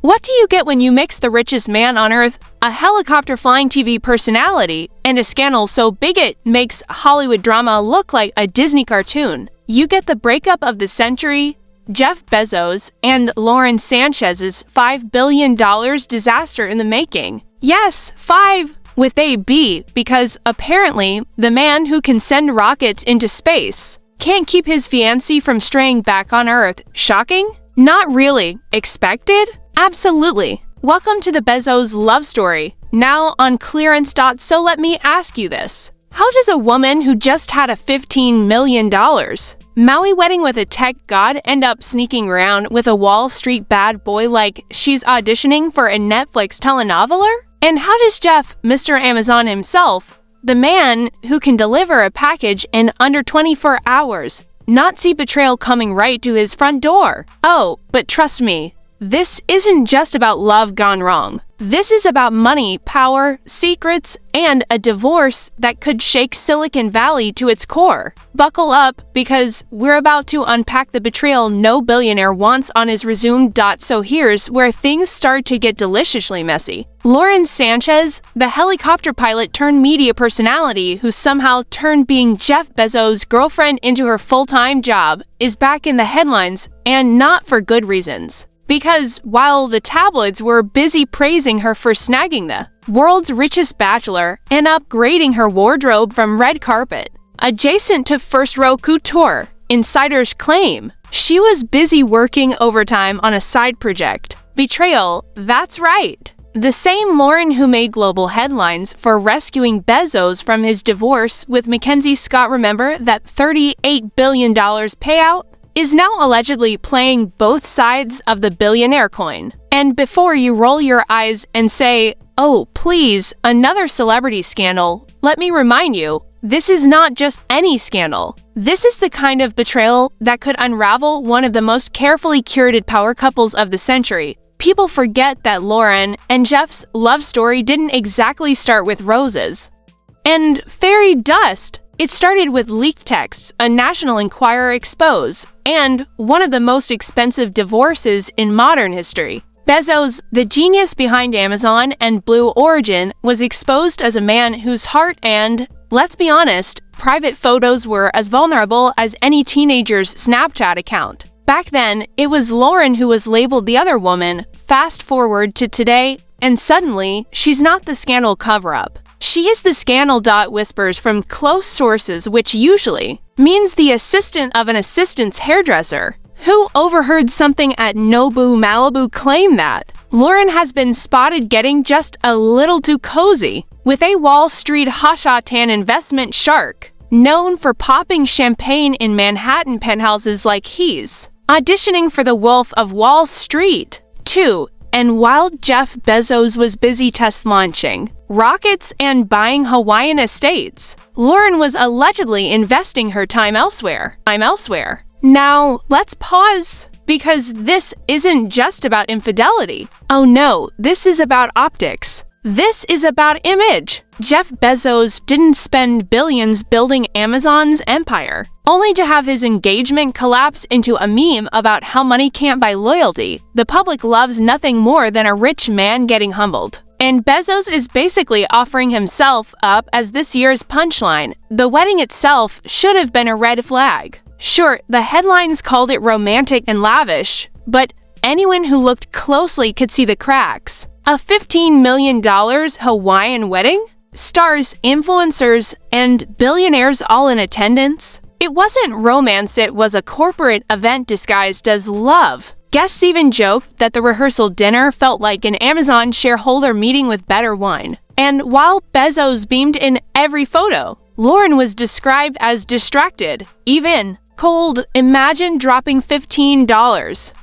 What do you get when you mix the richest man on earth, a helicopter-flying TV personality, and a scandal so big it makes Hollywood drama look like a Disney cartoon? You get the breakup of the century, Jeff Bezos and Lauren Sanchez's $5 billion disaster in the making. Yes, 5 with a B, because apparently the man who can send rockets into space can't keep his fiancée from straying back on Earth. Shocking? Not really. Expected? Absolutely. Welcome to the Bezos love story, now on clearance. So let me ask you this. How does a woman who just had a $15 million Maui wedding with a tech god end up sneaking around with a Wall Street bad boy like she's auditioning for a Netflix telenoveler? And how does Jeff, Mr. Amazon himself, the man who can deliver a package in under 24 hours, not see betrayal coming right to his front door? Oh, but trust me, this isn't just about love gone wrong. This is about money, power, secrets, and a divorce that could shake Silicon Valley to its core. Buckle up, because we're about to unpack the betrayal no billionaire wants on his resume. So here's where things start to get deliciously messy. Lauren Sanchez, the helicopter pilot turned media personality who somehow turned being Jeff Bezos' girlfriend into her full-time job, is back in the headlines, and not for good reasons. Because while the tabloids were busy praising her for snagging the world's richest bachelor and upgrading her wardrobe from red carpet, adjacent to first-row couture, insiders claim she was busy working overtime on a side project. Betrayal, that's right. The same Lauren who made global headlines for rescuing Bezos from his divorce with Mackenzie Scott, remember that $38 billion payout, is now allegedly playing both sides of the billionaire coin. And before you roll your eyes and say, "Oh, please, another celebrity scandal," let me remind you, this is not just any scandal. This is the kind of betrayal that could unravel one of the most carefully curated power couples of the century. People forget that Lauren and Jeff's love story didn't exactly start with roses and fairy dust. It started with leaked texts, a National Enquirer expose, and one of the most expensive divorces in modern history. Bezos, the genius behind Amazon and Blue Origin, was exposed as a man whose heart and, let's be honest, private photos were as vulnerable as any teenager's Snapchat account. Back then, it was Lauren who was labeled the other woman. Fast forward to today, and suddenly, she's not the scandal cover-up. She is the scandal. Whispers from close sources, which usually means the assistant of an assistant's hairdresser, who overheard something at Nobu Malibu, claim that Lauren has been spotted getting just a little too cozy with a Wall Street hotshot investment shark, known for popping champagne in Manhattan penthouses like he's auditioning for the Wolf of Wall Street, too. And while Jeff Bezos was busy test launching rockets and buying Hawaiian estates, Lauren was allegedly investing her time elsewhere. Now, let's pause, because this isn't just about infidelity. Oh no, this is about optics. This is about image. Jeff Bezos didn't spend billions building Amazon's empire, only to have his engagement collapse into a meme about how money can't buy loyalty. The public loves nothing more than a rich man getting humbled. And Bezos is basically offering himself up as this year's punchline. The wedding itself should have been a red flag. Sure, the headlines called it romantic and lavish, but anyone who looked closely could see the cracks. A $15 million Hawaiian wedding? Stars, influencers, and billionaires all in attendance? It wasn't romance, it was a corporate event disguised as love. Guests even joked that the rehearsal dinner felt like an Amazon shareholder meeting with better wine. And while Bezos beamed in every photo, Lauren was described as distracted, even cold. Imagine dropping $15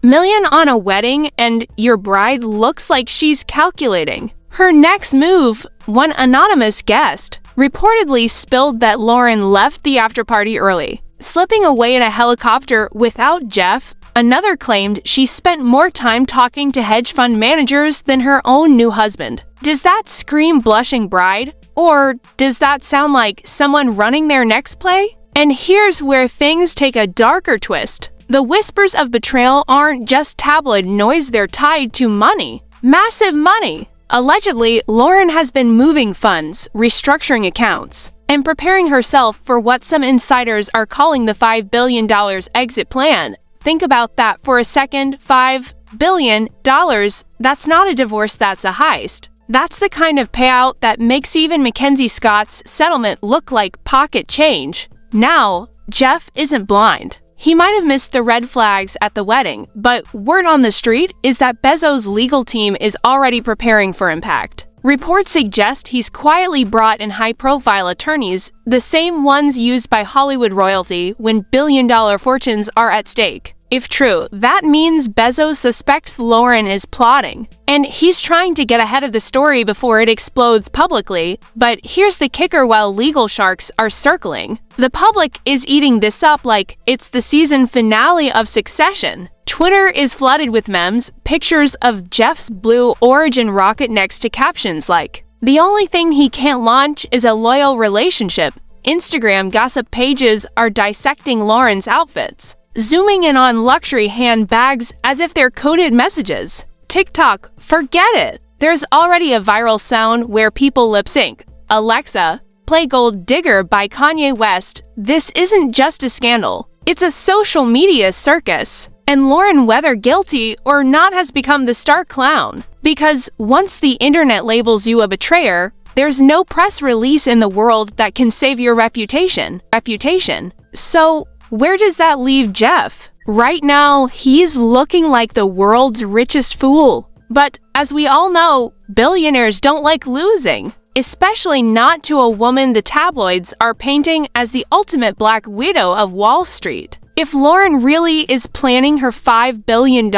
million on a wedding and your bride looks like she's calculating her next move. One anonymous guest reportedly spilled that Lauren left the after-party early, slipping away in a helicopter without Jeff. Another claimed she spent more time talking to hedge fund managers than her own new husband. Does that scream blushing bride? Or does that sound like someone running their next play? And here's where things take a darker twist. The whispers of betrayal aren't just tabloid noise, they're tied to money. Massive money! Allegedly, Lauren has been moving funds, restructuring accounts, and preparing herself for what some insiders are calling the $5 billion exit plan. Think about that for a second. $5 billion. That's not a divorce, that's a heist. That's the kind of payout that makes even Mackenzie Scott's settlement look like pocket change. Now, Jeff isn't blind. He might have missed the red flags at the wedding, but word on the street is that Bezos' legal team is already preparing for impact. Reports suggest he's quietly brought in high-profile attorneys, the same ones used by Hollywood royalty when billion-dollar fortunes are at stake. If true, that means Bezos suspects Lauren is plotting, and he's trying to get ahead of the story before it explodes publicly. But here's the kicker: while legal sharks are circling, the public is eating this up like it's the season finale of Succession. Twitter is flooded with memes, pictures of Jeff's Blue Origin rocket next to captions like, "The only thing he can't launch is a loyal relationship." Instagram gossip pages are dissecting Lauren's outfits, zooming in on luxury handbags as if they're coded messages. TikTok, forget it! There's already a viral sound where people lip-sync. Alexa, play Gold Digger by Kanye West. This isn't just a scandal. It's a social media circus. And Lauren, whether guilty or not, has become the star clown. Because once the internet labels you a betrayer, there's no press release in the world that can save your reputation. So, where does that leave Jeff? Right now, he's looking like the world's richest fool. But as we all know, billionaires don't like losing, especially not to a woman the tabloids are painting as the ultimate Black Widow of Wall Street. If Lauren really is planning her $5 billion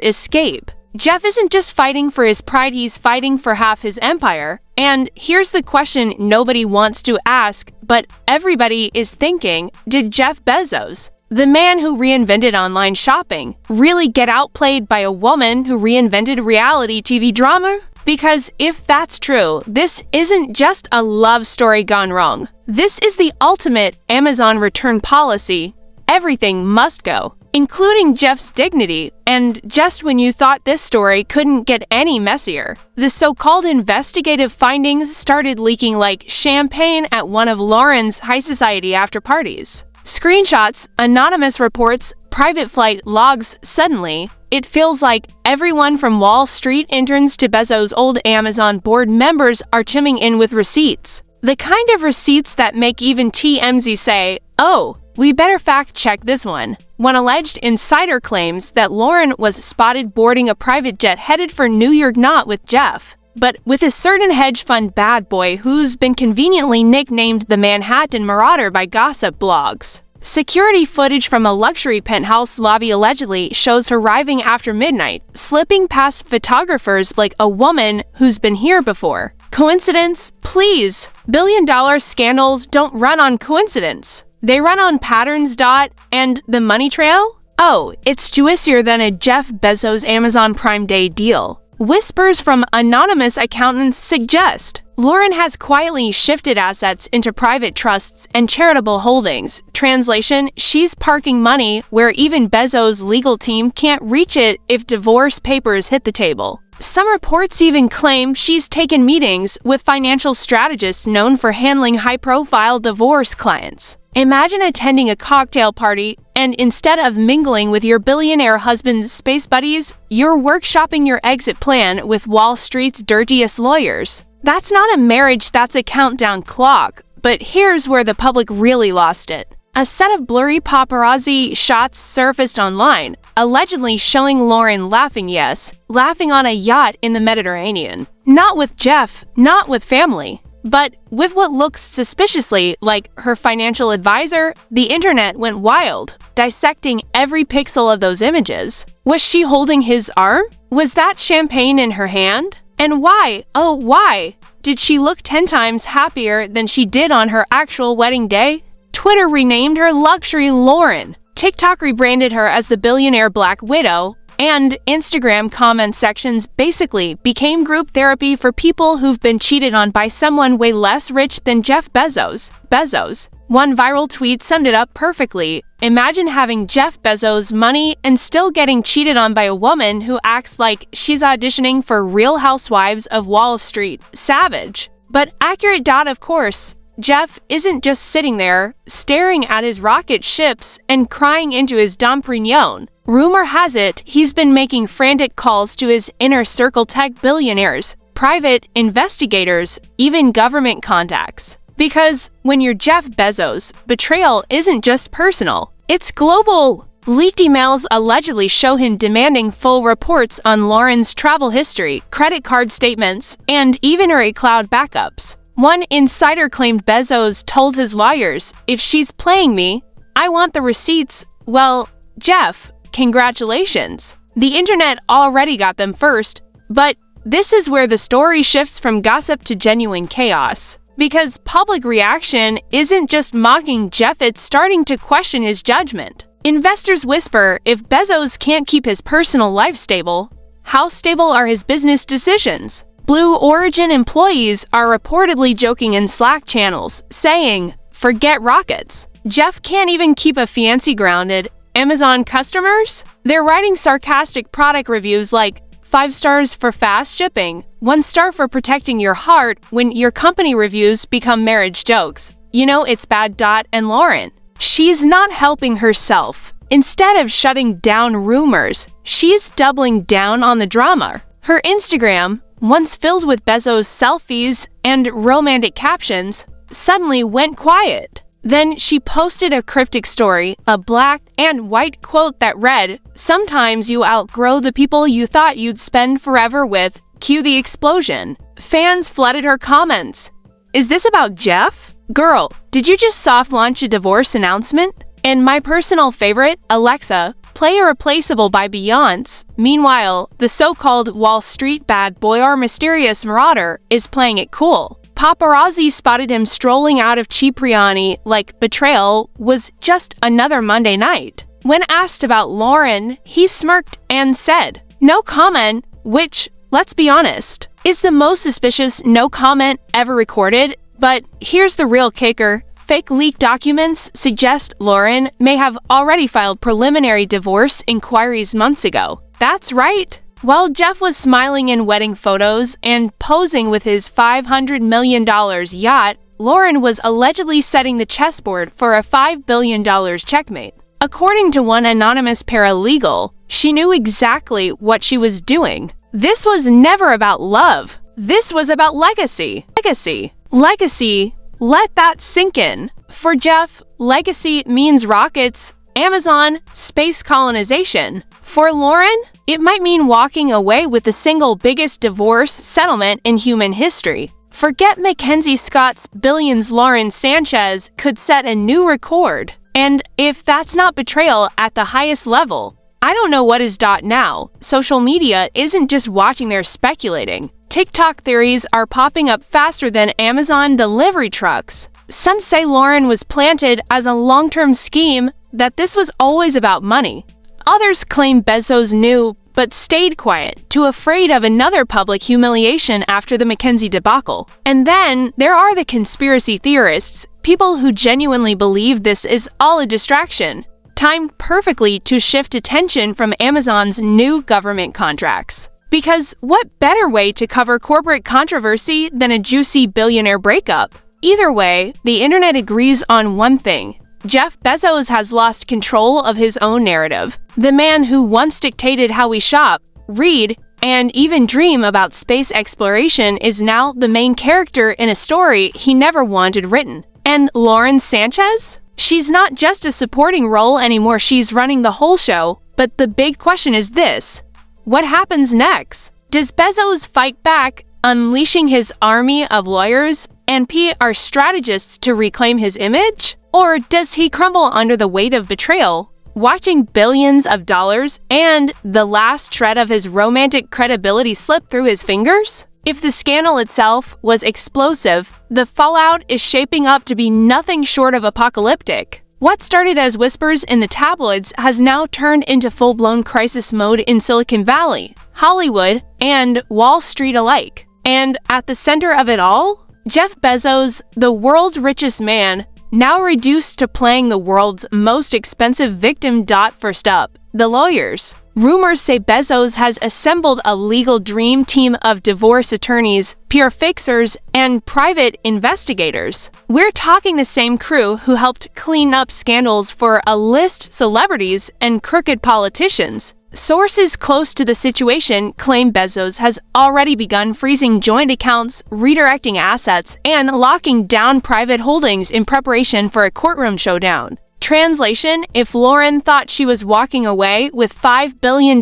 escape, Jeff isn't just fighting for his pride, he's fighting for half his empire. And here's the question nobody wants to ask, but everybody is thinking: did Jeff Bezos, the man who reinvented online shopping, really get outplayed by a woman who reinvented reality TV drama? Because if that's true, this isn't just a love story gone wrong. This is the ultimate Amazon return policy. Everything must go, including Jeff's dignity. And just when you thought this story couldn't get any messier, the so-called investigative findings started leaking like champagne at one of Lauren's high society after-parties. Screenshots, anonymous reports, private flight logs. Suddenly, it feels like everyone from Wall Street interns to Bezos' old Amazon board members are chiming in with receipts. The kind of receipts that make even TMZ say, "Oh, we better fact-check this one." One alleged insider claims that Lauren was spotted boarding a private jet headed for New York, not with Jeff, but with a certain hedge fund bad boy who's been conveniently nicknamed the Manhattan Marauder by gossip blogs. Security footage from a luxury penthouse lobby allegedly shows her arriving after midnight, slipping past photographers like a woman who's been here before. Coincidence? Please! Billion-dollar scandals don't run on coincidence. They run on patterns. And the money trail? Oh, it's juicier than a Jeff Bezos Amazon Prime Day deal. Whispers from anonymous accountants suggest Lauren has quietly shifted assets into private trusts and charitable holdings. Translation: she's parking money where even Bezos' legal team can't reach it if divorce papers hit the table. Some reports even claim she's taken meetings with financial strategists known for handling high-profile divorce clients. Imagine attending a cocktail party, and instead of mingling with your billionaire husband's space buddies, you're workshopping your exit plan with Wall Street's dirtiest lawyers. That's not a marriage, that's a countdown clock. But here's where the public really lost it. A set of blurry paparazzi shots surfaced online, allegedly showing Lauren laughing on a yacht in the Mediterranean. Not with Jeff, not with family, but with what looks suspiciously like her financial advisor. The internet went wild, dissecting every pixel of those images. Was she holding his arm? Was that champagne in her hand? And why, oh why, did she look 10 times happier than she did on her actual wedding day? Twitter renamed her Luxury Lauren. TikTok rebranded her as the billionaire Black Widow. And Instagram comment sections basically became group therapy for people who've been cheated on by someone way less rich than Jeff Bezos. One viral tweet summed it up perfectly. Imagine having Jeff Bezos' money and still getting cheated on by a woman who acts like she's auditioning for Real Housewives of Wall Street. Savage. But accurate. Of course, Jeff isn't just sitting there, staring at his rocket ships and crying into his Dom Perignon. Rumor has it he's been making frantic calls to his inner circle tech billionaires, private investigators, even government contacts. Because when you're Jeff Bezos, betrayal isn't just personal, it's global. Leaked emails allegedly show him demanding full reports on Lauren's travel history, credit card statements, and even her iCloud backups. One insider claimed Bezos told his lawyers, "If she's playing me, I want the receipts." Well, Jeff, congratulations. The internet already got them first, but this is where the story shifts from gossip to genuine chaos. Because public reaction isn't just mocking Jeff, it's starting to question his judgment. Investors whisper, if Bezos can't keep his personal life stable, how stable are his business decisions? Blue Origin employees are reportedly joking in Slack channels, saying, forget rockets. Jeff can't even keep a fiancé grounded. Amazon customers? They're writing sarcastic product reviews like, 5 stars for fast shipping, 1 star for protecting your heart when your company reviews become marriage jokes. You know it's bad. And Lauren, she's not helping herself. Instead of shutting down rumors, she's doubling down on the drama. Her Instagram, once filled with Bezos selfies and romantic captions, suddenly went quiet. Then she posted a cryptic story, a black and white quote that read, "Sometimes you outgrow the people you thought you'd spend forever with." Cue the explosion. Fans flooded her comments. Is this about Jeff? Girl, did you just soft launch a divorce announcement? And my personal favorite, Alexa, play Irreplaceable by Beyonce. Meanwhile, the so-called Wall Street bad boy or mysterious marauder is playing it cool. Paparazzi spotted him strolling out of Cipriani like betrayal was just another Monday night. When asked about Lauren, he smirked and said, "No comment," which, let's be honest, is the most suspicious no comment ever recorded. But here's the real kicker. Fake leaked documents suggest Lauren may have already filed preliminary divorce inquiries months ago. That's right. While Jeff was smiling in wedding photos and posing with his $500 million yacht, Lauren was allegedly setting the chessboard for a $5 billion checkmate. According to one anonymous paralegal, she knew exactly what she was doing. This was never about love. This was about legacy. Legacy. Let that sink in. For Jeff, legacy means rockets, Amazon, space colonization. For Lauren, it might mean walking away with the single biggest divorce settlement in human history. Forget Mackenzie Scott's billions. Lauren Sanchez could set a new record. And if that's not betrayal at the highest level, I don't know what is. Now, social media isn't just watching, they're speculating. TikTok theories are popping up faster than Amazon delivery trucks. Some say Lauren was planted as a long-term scheme, that this was always about money. Others claim Bezos knew, but stayed quiet, too afraid of another public humiliation after the Mackenzie debacle. And then there are the conspiracy theorists, people who genuinely believe this is all a distraction, timed perfectly to shift attention from Amazon's new government contracts. Because what better way to cover corporate controversy than a juicy billionaire breakup? Either way, the internet agrees on one thing. Jeff Bezos has lost control of his own narrative. The man who once dictated how we shop, read, and even dream about space exploration is now the main character in a story he never wanted written. And Lauren Sanchez? She's not just a supporting role anymore, she's running the whole show. But the big question is this: what happens next? Does Bezos fight back, unleashing his army of lawyers and PR strategists to reclaim his image? Or does he crumble under the weight of betrayal, watching billions of dollars and the last shred of his romantic credibility slip through his fingers? If the scandal itself was explosive, the fallout is shaping up to be nothing short of apocalyptic. What started as whispers in the tabloids has now turned into full-blown crisis mode in Silicon Valley, Hollywood, and Wall Street alike. And at the center of it all, Jeff Bezos, the world's richest man, now reduced to playing the world's most expensive victim. First up, the lawyers. Rumors say Bezos has assembled a legal dream team of divorce attorneys, peer fixers, and private investigators. We're talking the same crew who helped clean up scandals for A-list celebrities and crooked politicians. Sources close to the situation claim Bezos has already begun freezing joint accounts, redirecting assets, and locking down private holdings in preparation for a courtroom showdown. Translation: if Lauren thought she was walking away with $5 billion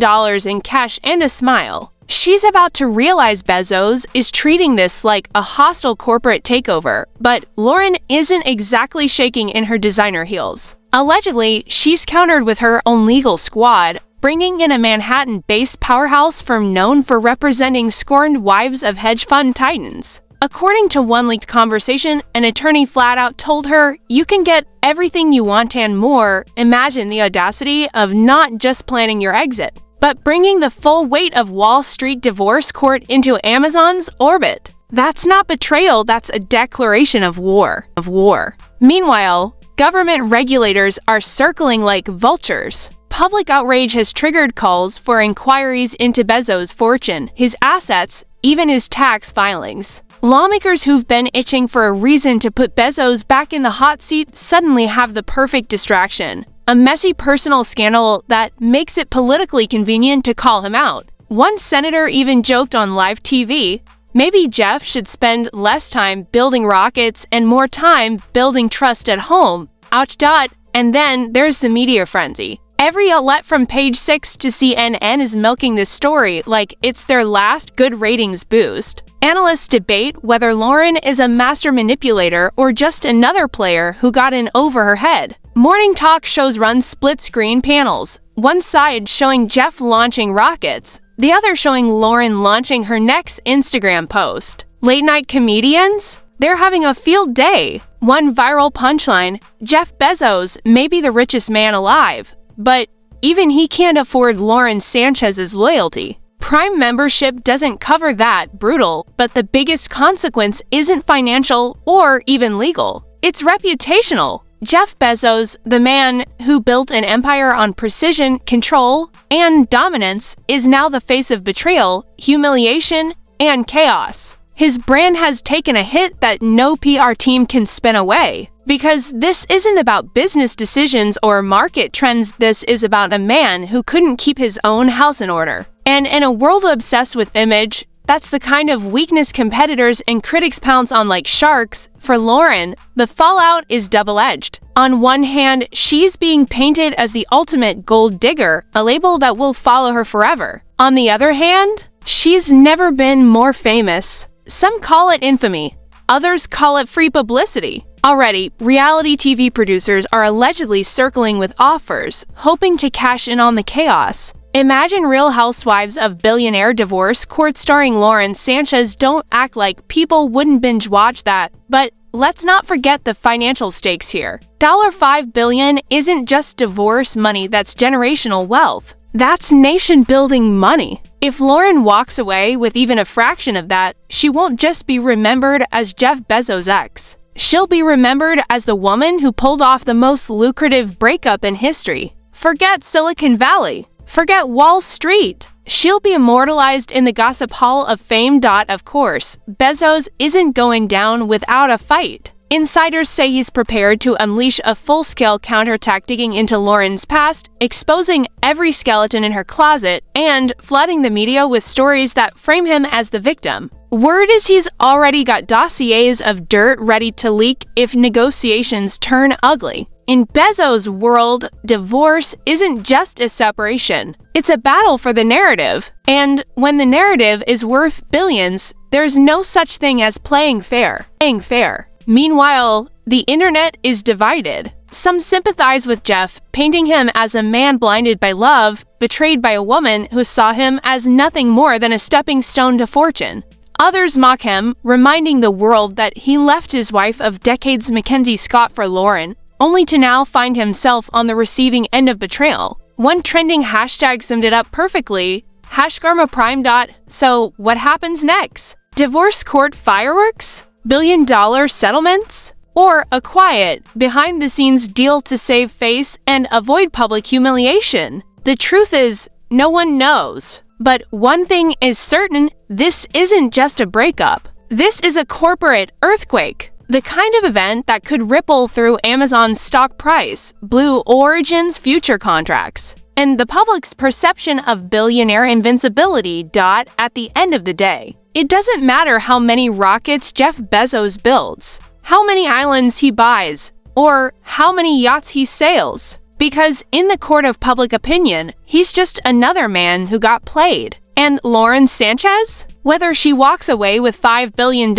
in cash and a smile, she's about to realize Bezos is treating this like a hostile corporate takeover. But Lauren isn't exactly shaking in her designer heels. Allegedly, she's countered with her own legal squad, bringing in a Manhattan-based powerhouse firm known for representing scorned wives of hedge fund titans. According to one leaked conversation, an attorney flat out told her, "You can get everything you want and more." Imagine the audacity of not just planning your exit, but bringing the full weight of Wall Street divorce court into Amazon's orbit. That's not betrayal, that's a declaration of war. Meanwhile, government regulators are circling like vultures. Public outrage has triggered calls for inquiries into Bezos' fortune, his assets, even his tax filings. Lawmakers who've been itching for a reason to put Bezos back in the hot seat suddenly have the perfect distraction: a messy personal scandal that makes it politically convenient to call him out. One senator even joked on live TV, maybe Jeff should spend less time building rockets and more time building trust at home. Ouch. And then there's the media frenzy. Every outlet from Page 6 to CNN is milking this story like it's their last good ratings boost. Analysts debate whether Lauren is a master manipulator or just another player who got in over her head. Morning talk shows run split-screen panels, one side showing Jeff launching rockets, the other showing Lauren launching her next Instagram post. Late-night comedians? They're having a field day. One viral punchline: Jeff Bezos may be the richest man alive, but even he can't afford Lauren Sanchez's loyalty. Prime membership doesn't cover that. Brutal, but the biggest consequence isn't financial or even legal. It's reputational. Jeff Bezos, the man who built an empire on precision, control, and dominance, is now the face of betrayal, humiliation, and chaos. His brand has taken a hit that no PR team can spin away. Because this isn't about business decisions or market trends, this is about a man who couldn't keep his own house in order. And in a world obsessed with image, that's the kind of weakness competitors and critics pounce on like sharks. For Lauren, the fallout is double-edged. On one hand, she's being painted as the ultimate gold digger, a label that will follow her forever. On the other hand, she's never been more famous. Some call it infamy, others call it free publicity. Already, reality TV producers are allegedly circling with offers, hoping to cash in on the chaos. Imagine Real Housewives of Billionaire Divorce Court starring Lauren Sanchez. Don't act like people wouldn't binge watch that. But let's not forget the financial stakes here. $5 billion isn't just divorce money, that's generational wealth. That's nation-building money. If Lauren walks away with even a fraction of that, she won't just be remembered as Jeff Bezos' ex. She'll be remembered as the woman who pulled off the most lucrative breakup in history. Forget Silicon Valley. Forget Wall Street. She'll be immortalized in the Gossip Hall of Fame. Of course, Bezos isn't going down without a fight. Insiders say he's prepared to unleash a full-scale counterattack, digging into Lauren's past, exposing every skeleton in her closet, and flooding the media with stories that frame him as the victim. Word is he's already got dossiers of dirt ready to leak if negotiations turn ugly. In Bezos' world, divorce isn't just a separation. It's a battle for the narrative. And when the narrative is worth billions, there's no such thing as playing fair. Meanwhile, the internet is divided. Some sympathize with Jeff, painting him as a man blinded by love, betrayed by a woman who saw him as nothing more than a stepping stone to fortune. Others mock him, reminding the world that he left his wife of decades Mackenzie Scott for Lauren. only to now find himself on the receiving end of betrayal. One trending hashtag summed it up perfectly. #GarmaPrime. So what happens next? Divorce court fireworks? $1 billion settlements? Or a quiet, behind-the-scenes deal to save face and avoid public humiliation? The truth is, no one knows. But one thing is certain, this isn't just a breakup. This is a corporate earthquake. The kind of event that could ripple through Amazon's stock price, Blue Origin's future contracts, and the public's perception of billionaire invincibility. At the end of the day, it doesn't matter how many rockets Jeff Bezos builds, how many islands he buys, or how many yachts he sails. Because in the court of public opinion, he's just another man who got played. And Lauren Sanchez? Whether she walks away with $5 billion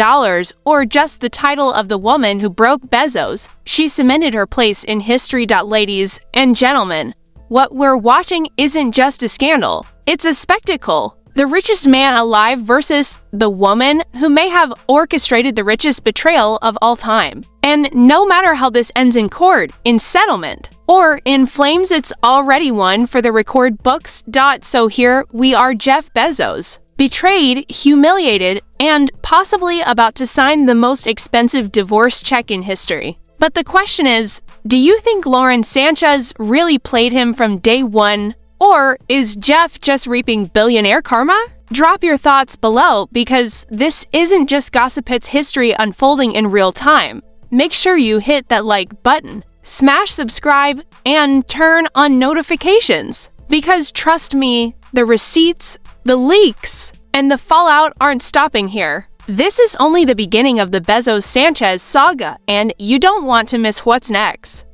or just the title of the woman who broke Bezos, she cemented her place in history. Ladies and gentlemen, what we're watching isn't just a scandal, it's a spectacle. The richest man alive versus the woman who may have orchestrated the richest betrayal of all time. And no matter how this ends in court, in settlement, or in flames, it's already won for the record books. So here we are, Jeff Bezos, betrayed, humiliated, and possibly about to sign the most expensive divorce check in history. But the question is, do you think Lauren Sanchez really played him from day one? Or is Jeff just reaping billionaire karma? Drop your thoughts below, because this isn't just gossip, it's history unfolding in real time. Make sure you hit that like button, smash subscribe, and turn on notifications. Because trust me, the receipts, the leaks, and the fallout aren't stopping here. This is only the beginning of the Bezos-Sanchez saga, and you don't want to miss what's next.